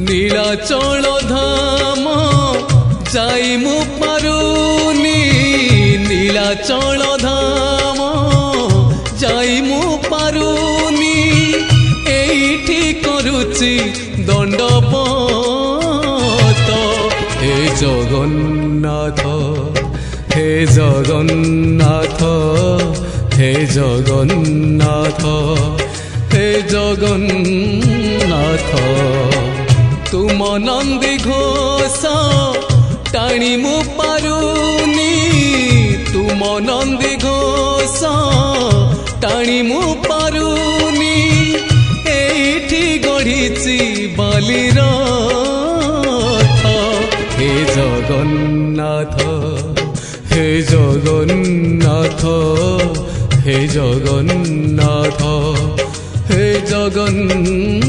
নীলাচল ধাম যাই মু পারুনি নীলাচল ধাম যাই মু পারুনি এইটি করুচি দণ্ডপত হে জগন্নাথ হে জগন্নাথ হে জগন্নাথ হে জগন্নাথ तुम नंदी घोष टाणी मु पारुनी तुम नंदी घोष टाणी मु पारुनी एठी गढ़ी बालीर हे जगन्नाथ हे जगन्नाथ हे जगन्नाथ हे जगन्नाथ।